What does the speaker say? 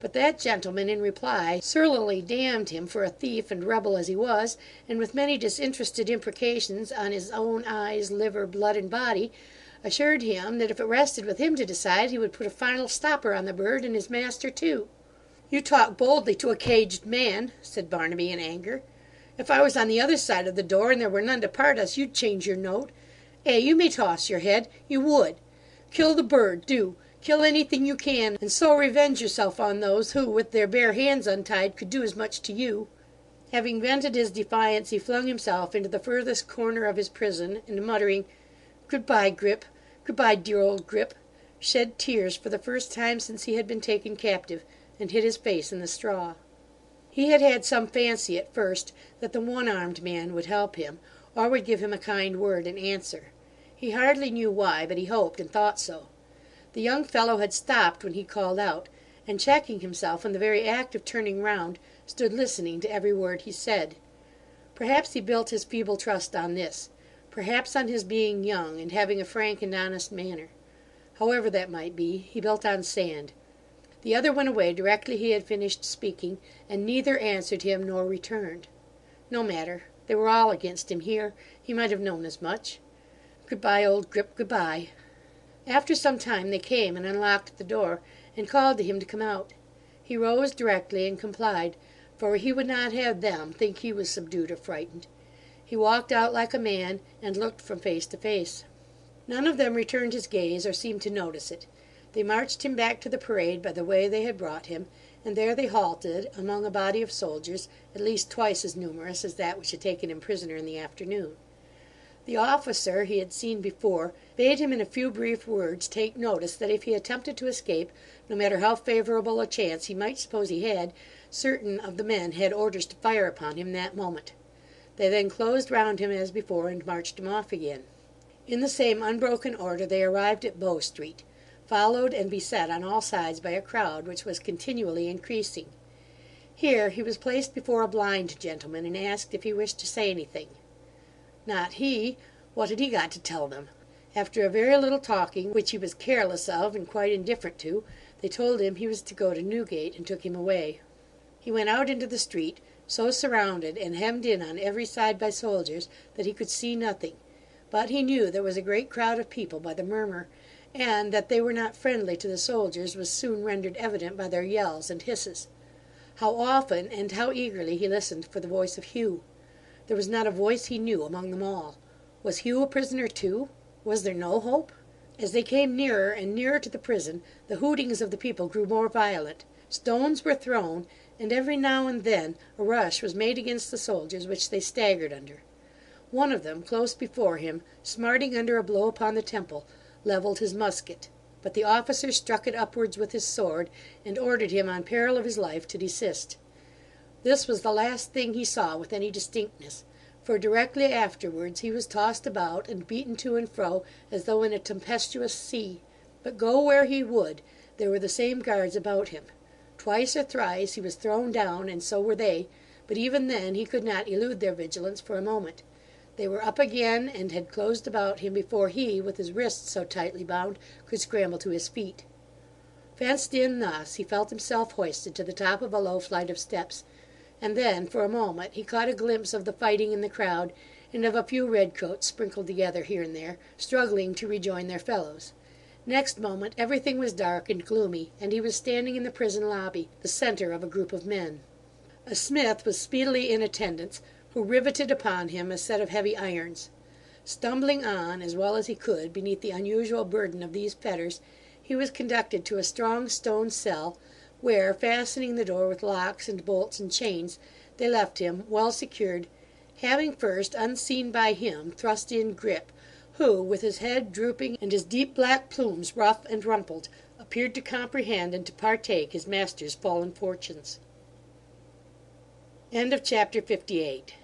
But that gentleman, in reply, surlily damned him for a thief and rebel as he was, and with many disinterested imprecations on his own eyes, liver, blood, and body, assured him that if it rested with him to decide, he would put a final stopper on the bird and his master too. "You talk boldly to a caged man," said Barnaby in anger. "If I was on the other side of the door, and there were none to part us, you'd change your note. You may toss your head. You would. Kill the bird, do. Kill anything you can, and so revenge yourself on those who, with their bare hands untied, could do as much to you." Having vented his defiance, he flung himself into the furthest corner of his prison, and muttering, "Good-bye, Grip. Good-bye, dear old Grip," shed tears for the first time since he had been taken captive, and hid his face in the straw. He had had some fancy at first that the one-armed man would help him, or would give him a kind word in answer. He hardly knew why, but he hoped and thought so. The young fellow had stopped when he called out, and checking himself in the very act of turning round, stood listening to every word he said. Perhaps he built his feeble trust on this, perhaps on his being young and having a frank and honest manner. However that might be, he built on sand. The other went away directly he had finished speaking, and neither answered him nor returned. No matter. They were all against him here. He might have known as much. Good-bye, old Grip, good-bye. After some time they came and unlocked the door, and called to him to come out. He rose directly and complied, for he would not have them think he was subdued or frightened. He walked out like a man, and looked from face to face. None of them returned his gaze or seemed to notice it. They marched him back to the parade by the way they had brought him, and there they halted, among a body of soldiers, at least twice as numerous as that which had taken him prisoner in the afternoon. The officer he had seen before bade him in a few brief words take notice that if he attempted to escape, no matter how favourable a chance he might suppose he had, certain of the men had orders to fire upon him that moment. They then closed round him as before, and marched him off again. In the same unbroken order they arrived at Bow Street, followed and beset on all sides by a crowd which was continually increasing. Here he was placed before a blind gentleman, and asked if he wished to say anything. Not he. What had he got to tell them? After a very little talking, which he was careless of and quite indifferent to, they told him he was to go to Newgate, and took him away. He went out into the street, so surrounded and hemmed in on every side by soldiers that he could see nothing, but he knew there was a great crowd of people by the murmur, and that they were not friendly to the soldiers was soon rendered evident by their yells and hisses. How often and how eagerly he listened for the voice of Hugh! There was not a voice he knew among them all. Was Hugh a prisoner too? Was there no hope? As they came nearer and nearer to the prison, the hootings of the people grew more violent. Stones were thrown, and every now and then a rush was made against the soldiers, which they staggered under. One of them, close before him, smarting under a blow upon the temple, levelled his musket, but the officer struck it upwards with his sword, and ordered him on peril of his life to desist. This was the last thing he saw with any distinctness, for directly afterwards he was tossed about and beaten to and fro as though in a tempestuous sea. But go where he would, there were the same guards about him. Twice or thrice he was thrown down, and so were they, but even then he could not elude their vigilance for a moment. They were up again, and had closed about him before he, with his wrists so tightly bound, could scramble to his feet. Fenced in thus, he felt himself hoisted to the top of a low flight of steps, and then, for a moment, he caught a glimpse of the fighting in the crowd, and of a few redcoats sprinkled together here and there, struggling to rejoin their fellows. Next moment everything was dark and gloomy, and he was standing in the prison lobby, the centre of a group of men. A smith was speedily in attendance, who riveted upon him a set of heavy irons. Stumbling on, as well as he could, beneath the unusual burden of these fetters, he was conducted to a strong stone cell, where, fastening the door with locks and bolts and chains, they left him, well secured, having first, unseen by him, thrust in Grip, who, with his head drooping and his deep black plumes rough and rumpled, appeared to comprehend and to partake his master's fallen fortunes. End of chapter 58.